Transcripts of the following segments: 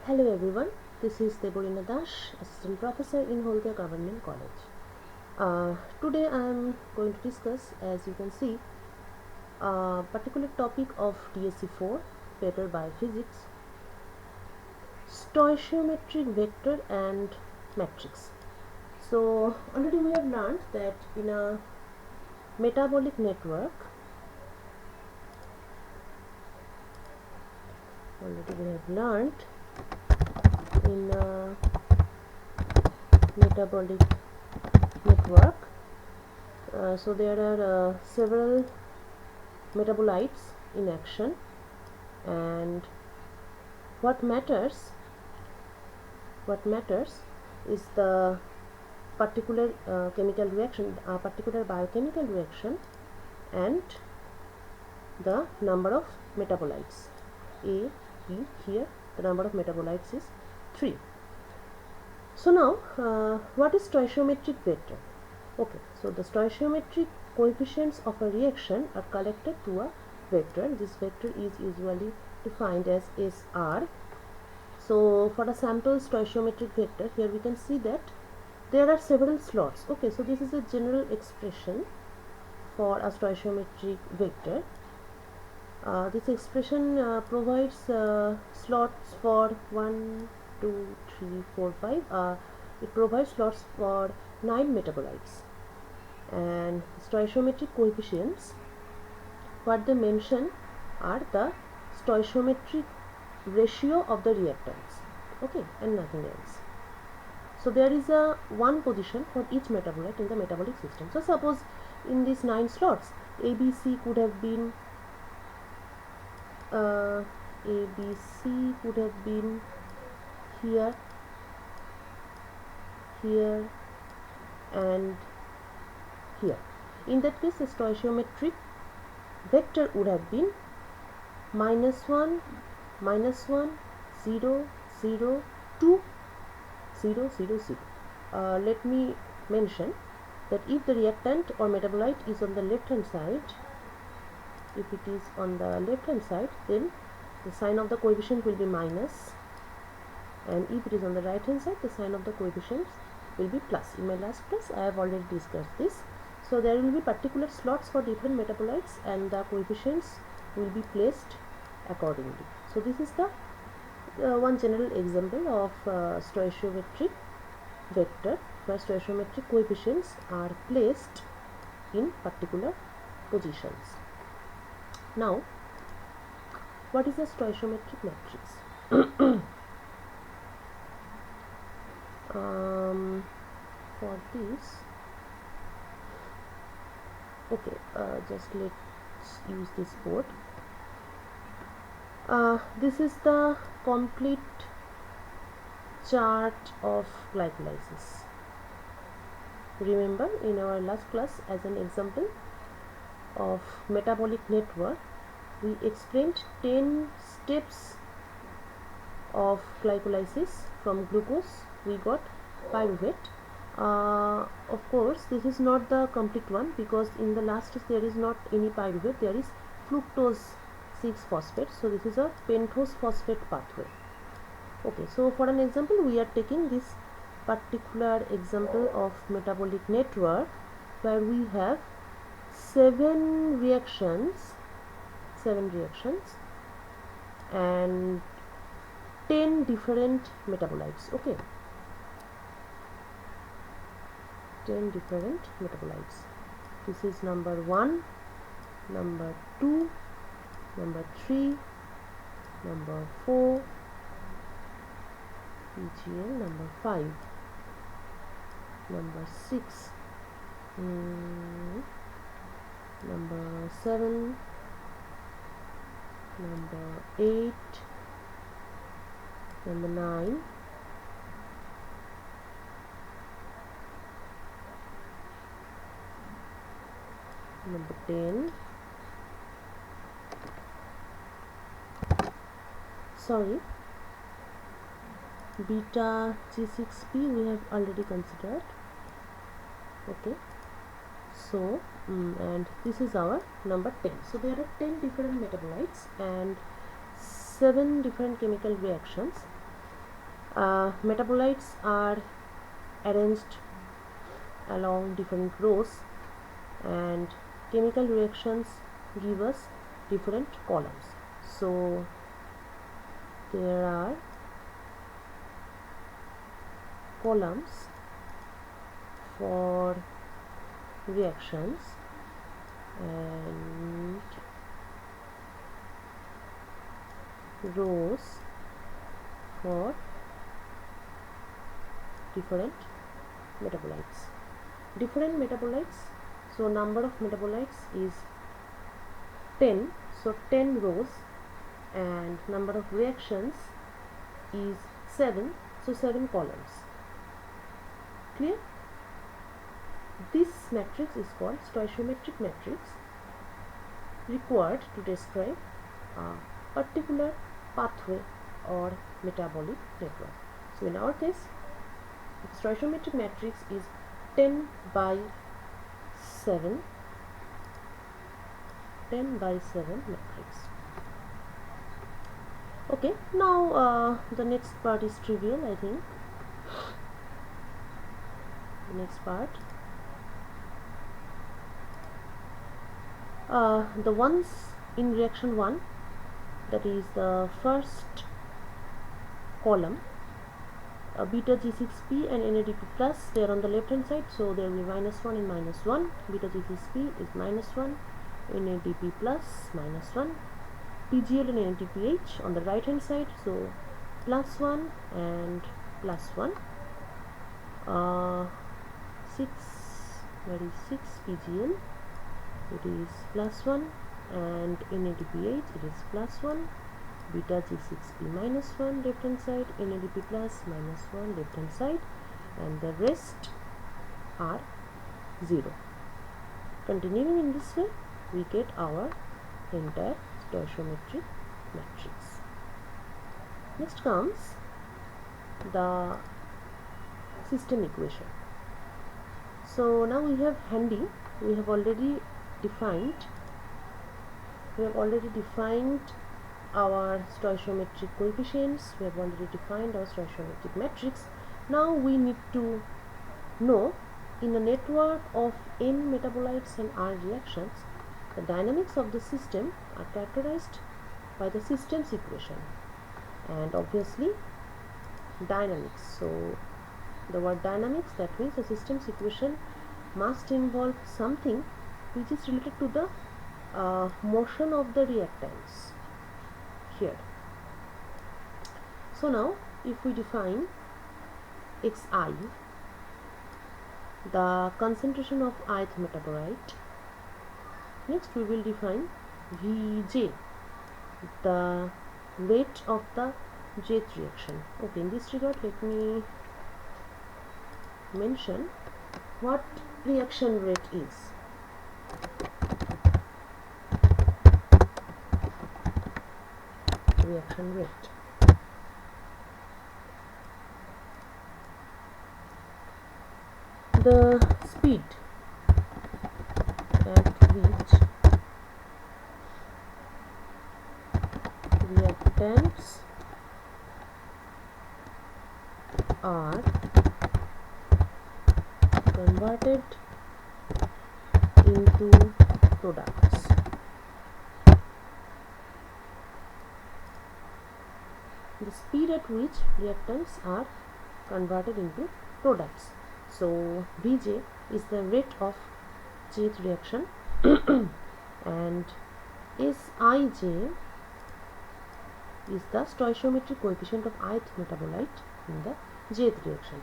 Hello everyone, this is Deborina Dash, Assistant Professor in Holga Government College. Today I am going to discuss, as you can see, a particular topic of DSC 4, paper Biophysics, Stoichiometric vector and matrix. So already we have learned that in a metabolic network, in a metabolic network, so there are several metabolites in action, and what matters is the particular chemical reaction, a particular biochemical reaction, and the number of metabolites. A, B, here the number of metabolites is 3. So now what is stoichiometric vector? Okay, so the stoichiometric coefficients of a reaction are collected to a vector. This vector is usually defined as SR. So for a sample stoichiometric vector, here we can see that there are several slots. Okay, so this is a general expression for a stoichiometric vector. This expression provides slots for 1, 2, 3, 4, 5. It provides slots for 9 metabolites, and stoichiometric coefficients, what they mention are the stoichiometric ratio of the reactants, okay, and nothing else. So there is a one position for each metabolite in the metabolic system. So suppose in these 9 slots, ABC could have been here, here, and here. In that case, the stoichiometric vector would have been -1, -1, 0, 0, 2, 0, 0, 0. Let me mention that if the reactant or metabolite is on the left hand side, if it is on the left hand side, then the sign of the coefficient will be minus, and if it is on the right hand side, the sign of the coefficients will be plus. In my last class I have already discussed this. So there will be particular slots for different metabolites, and the coefficients will be placed accordingly. So this is the one general example of stoichiometric vector, where stoichiometric coefficients are placed in particular positions. Now, what is a stoichiometric matrix? For this, okay, just let's use this board. This is the complete chart of glycolysis. Remember, in our last class, as an example of metabolic network, we explained 10 steps of glycolysis. From glucose we got pyruvate. Of course, this is not the complete one, because in the last step there is not any pyruvate, there is fructose 6-phosphate. So this is a pentose phosphate pathway. Okay, so for an example, we are taking this particular example of metabolic network, where we have 7 reactions and 10 different metabolites. Okay, 10 different metabolites. This is number 1, number 2, number 3, number 4, PGL, number 5, number 6, number 7, number 8, number 9, number 10, beta G6P we have already considered. Okay, so and this is our number 10. So there are 10 different metabolites and 7 different chemical reactions. Metabolites are arranged along different rows, and chemical reactions give us different columns. So there are columns for reactions and rows for different metabolites. Different metabolites, so number of metabolites is 10, so 10 rows, and number of reactions is 7, so 7 columns. Clear? This matrix is called stoichiometric matrix, required to describe a particular pathway or metabolic network. So in our case, the stoichiometric matrix is 10 by 7 matrix. Okay, now the next part is trivial, I think. The next part, the ones in reaction 1, that is the first column, beta G6P and NADP plus, they are on the left hand side, so there will be -1 and -1. Beta G6P is -1, NADP plus -1, PGL and NADPH on the right hand side, so +1 and +1. 6 PGL, it is +1, and NADPH, it is +1. Beta G6P -1 left hand side, NADP plus -1 left hand side, and the rest are 0. Continuing in this way, we get our entire stoichiometric matrix. Next comes the system equation. So now we have handy, we have already defined our stoichiometric coefficients, we have already defined our stoichiometric matrix. Now we need to know, in a network of n metabolites and r reactions, the dynamics of the system are characterized by the system's equation, and obviously dynamics. So the word dynamics, that means the system's equation must involve something which is related to the motion of the reactants here. So now if we define Xi, the concentration of ith metabolite, next we will define Vj, the rate of the jth reaction. Okay, in this regard, let me mention what reaction rate is. Reaction rate. The speed at which reactants are converted into products. The speed at which reactants are converted into products. So Vj is the rate of jth reaction and Sij is the stoichiometric coefficient of ith metabolite in the jth reaction.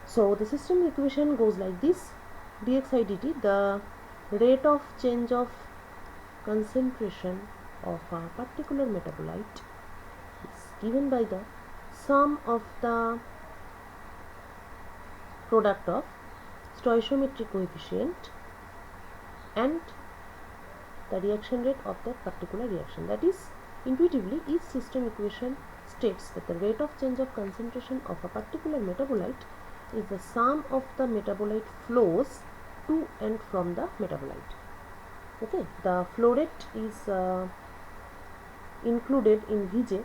So the system equation goes like this: dxi dt, the rate of change of concentration of a particular metabolite, is given by the sum of the product of stoichiometric coefficient and the reaction rate of that particular reaction. That is, intuitively, each system equation states that the rate of change of concentration of a particular metabolite is the sum of the metabolite flows to and from the metabolite. Okay, the flow rate is included in Vj,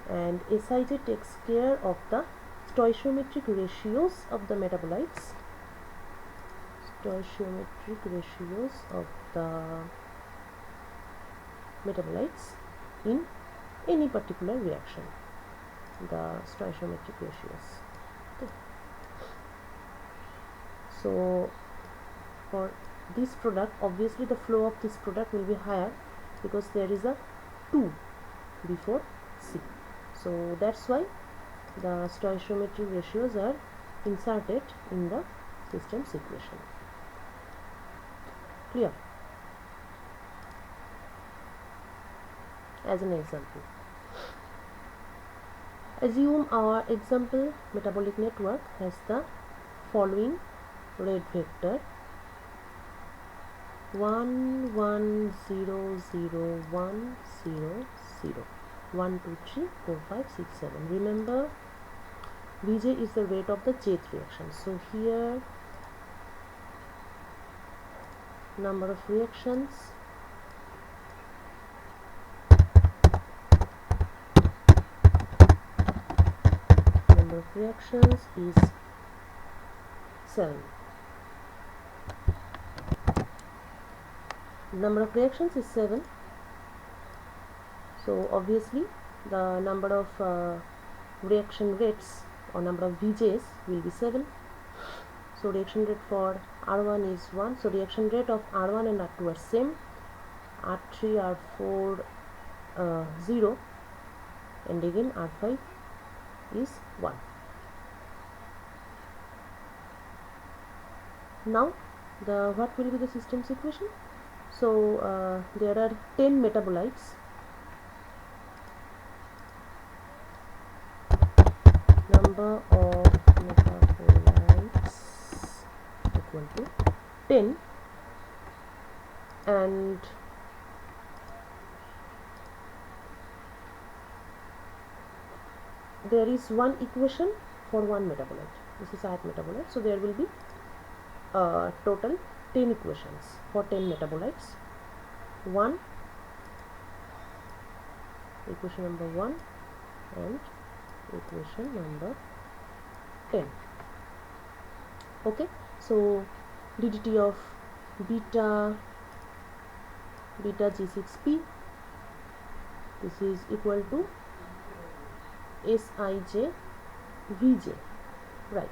and Sij takes care of the stoichiometric ratios of the metabolites. Stoichiometric ratios of the metabolites in any particular reaction, the stoichiometric ratios. Okay. So for this product, obviously the flow of this product will be higher because there is a 2 before C. So that's why the stoichiometric ratios are inserted in the system's equation. Clear? As an example, assume our example metabolic network has the following red vector 1 1 0 0 1 0 0 1 2 3 4 5 6 7. Remember, Vj is the rate of the jth reaction. So here number of reactions is 7. Number of reactions is 7. So obviously the number of reaction rates or number of Vj's will be 7. So reaction rate for R1 is 1. So reaction rate of R1 and R2 are same. R3, R4, 0, and again R5 is 1. Now what will be the system's equation? So there are 10 metabolites. Number of metabolites equal to 10, and there is one equation for one metabolite. This is ith metabolite, so there will be total 10 equations for 10 metabolites. Equation number 1 and equation number 10. Okay, so ddt of beta G6P, this is equal to Sij Vj, right?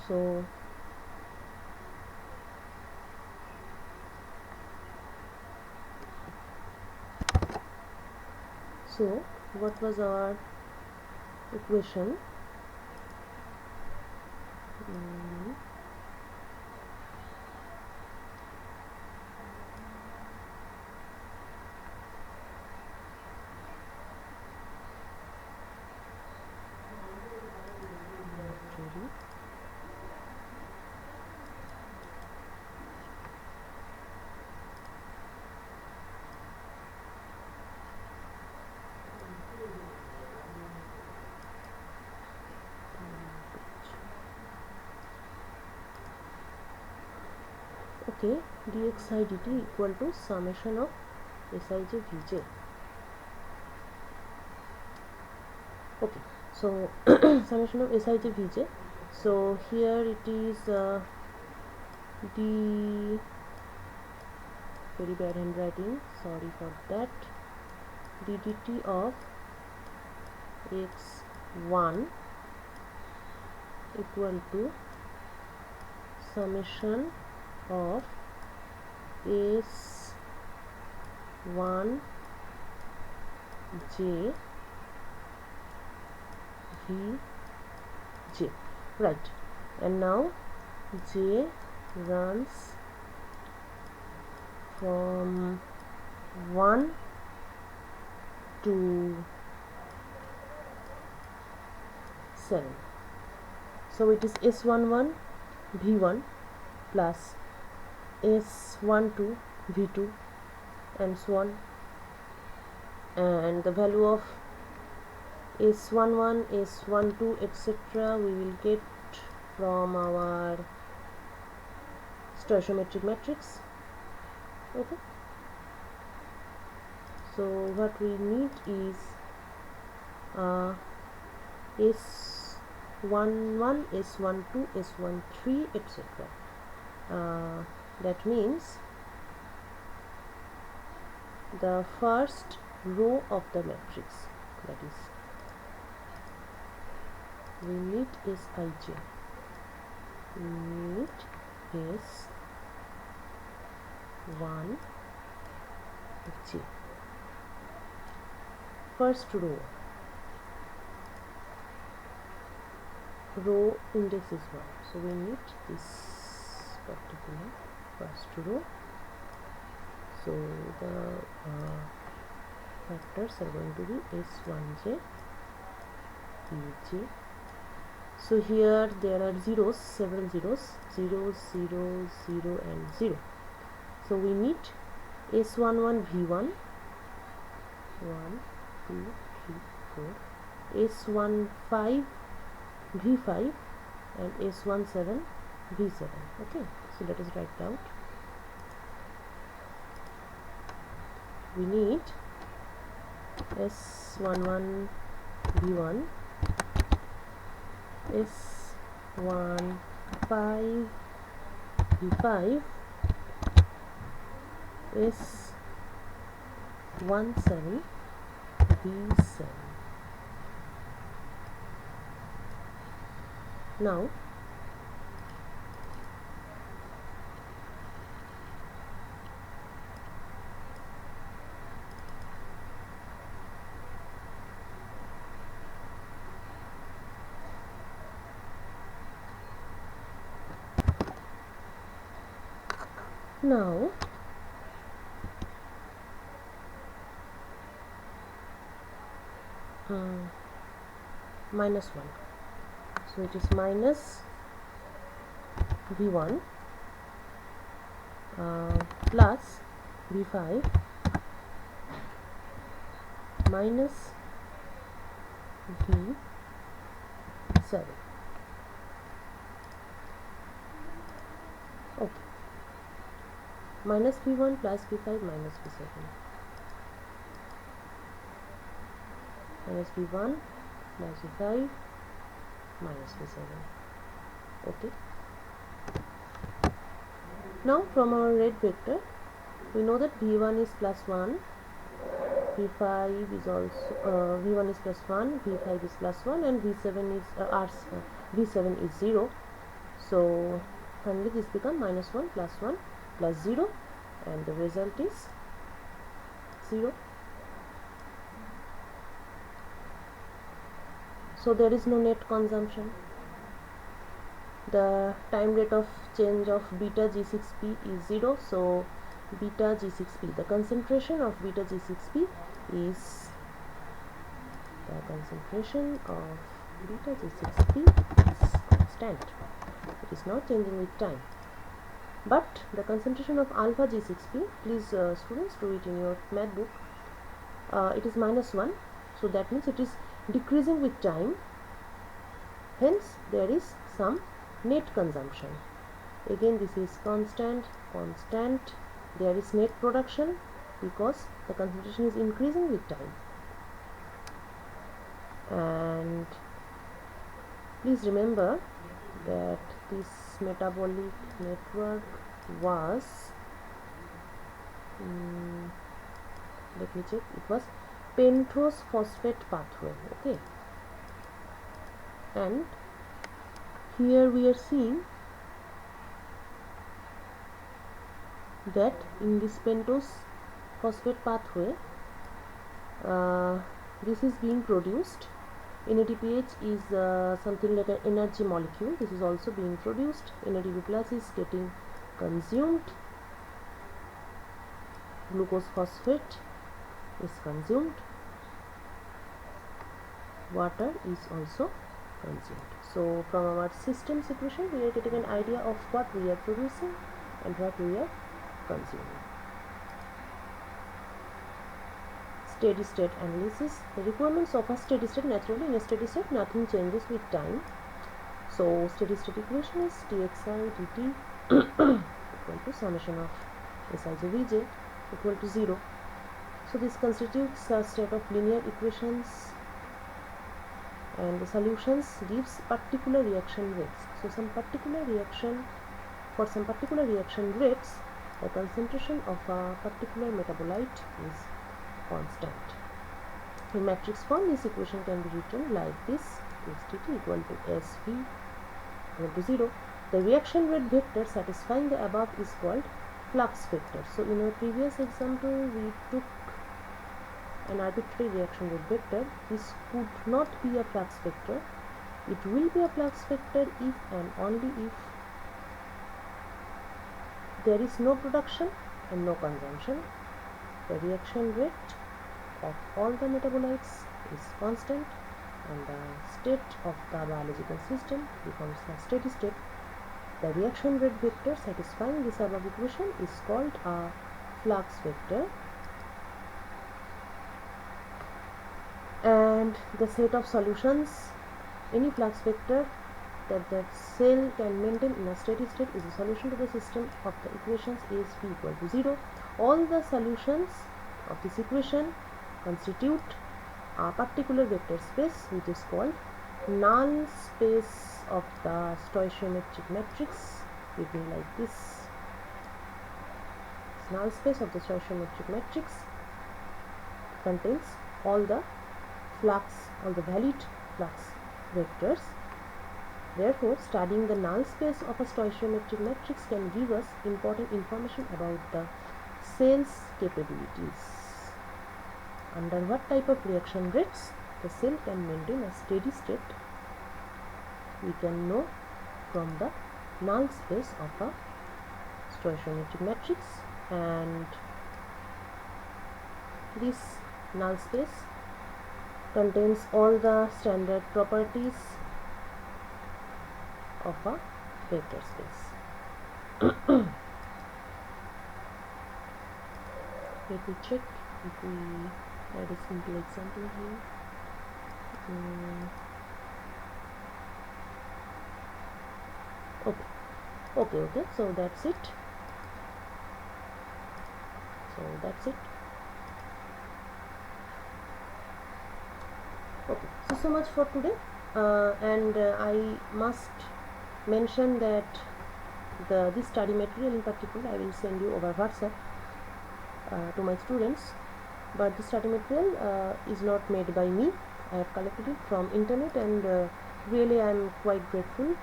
So what was our equation? Okay, dxi dt equal to summation of Sij Vj. Okay, so summation of Sij Vj. So here it is d, very bad handwriting, sorry for that, ddt of x1 equal to summation of S1 J V J, right? And now J runs from 1 to 7. So it is S11 V1 plus S12 V2 and so on, and the value of S11, S12, etc. we will get from our stoichiometric matrix. Okay, So what we need is S11, S12, S13, etc. That means the first row of the matrix, that is, we need Sij, we need S1 J, first row index is 1, so we need this particular first row. So the factors are going to be S1j, Ej. So here there are zeros, several zeros, 0, 0, 0 and 0. So we need S11 V1, 1, 2, 3, 4, S15 V5 and S17 V7. Okay, so let us write out. We need S11 V1, S15 V5, S17 V7. Now minus 1, so it is minus V1 plus V5 minus V7. Okay, minus V1 plus V5 minus V7, minus V1 plus V5 minus V7. Okay, now from our red vector we know that V1 is plus 1, V5 is also V1 is plus 1, V5 is plus 1 and V7 is V7 is 0. So finally this becomes minus 1 plus 0 and the result is 0. So there is no net consumption. The time rate of change of beta G6P is 0, so beta G6P, the concentration of beta G6P is constant. It is not changing with time. But the concentration of alpha G6P, please students do it in your math book, it is minus 1, so that means it is decreasing with time, hence there is some net consumption. Again this is constant, there is net production because the concentration is increasing with time. And please remember that this metabolic network was, let me check, it was pentose phosphate pathway. Okay, and here we are seeing that in this pentose phosphate pathway this is being produced. NADPH is something like an energy molecule. This is also being produced. NADP plus is getting consumed. Glucose phosphate is consumed. Water is also consumed. So from our system equation we are getting an idea of what we are producing and what we are consuming. Steady state analysis. The requirements of a steady state, naturally in a steady state nothing changes with time. So steady state equation is dxi dt equal to summation of Sij Vj equal to 0. So this constitutes a state of linear equations, and the solutions gives particular reaction rates. So for some particular reaction rates, the concentration of a particular metabolite is constant. In matrix form, this equation can be written like this: STT equal to SV equal to 0. The reaction rate vector satisfying the above is called flux vector. So in our previous example, we took an arbitrary reaction rate vector. This could not be a flux vector. It will be a flux vector if and only if there is no production and no consumption. The reaction rate of all the metabolites is constant, and the state of the biological system becomes a steady state. The reaction rate vector satisfying this above equation is called a flux vector, and the set of solutions, any flux vector that the cell can maintain in a steady state, is a solution to the system of the equations is V equal to 0. All the solutions of this equation constitute a particular vector space, which is called null space of the stoichiometric matrix, written like this. Null space of the stoichiometric matrix contains all the valid flux vectors. Therefore, studying the null space of a stoichiometric matrix can give us important information about the cell's capabilities. Under what type of reaction rates the cell can maintain a steady state, we can know from the null space of a stoichiometric matrix, and this null space contains all the standard properties of a vector space. Let me check if we add a simple example here. Okay, so that's it. Okay, so much for today, and I must mention that this study material in particular I will send you over WhatsApp to my students, but this study material is not made by me. I have collected it from internet, and really I am quite grateful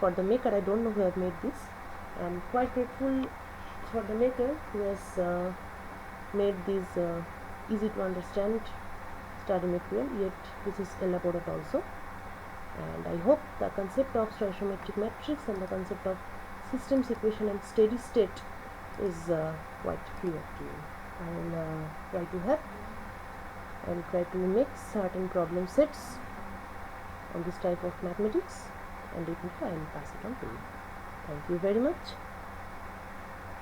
for the maker. I don't know who have made this. I am quite grateful for the maker who has made this easy to understand study material, yet this is elaborate also. And I hope the concept of stoichiometric matrix and the concept of systems equation and steady state is quite clear to you. I will try to make certain problem sets on this type of mathematics, and definitely I will pass it on to you. Thank you very much.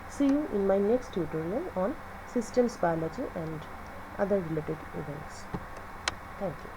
See you in my next tutorial on systems biology and other related events. Thank you.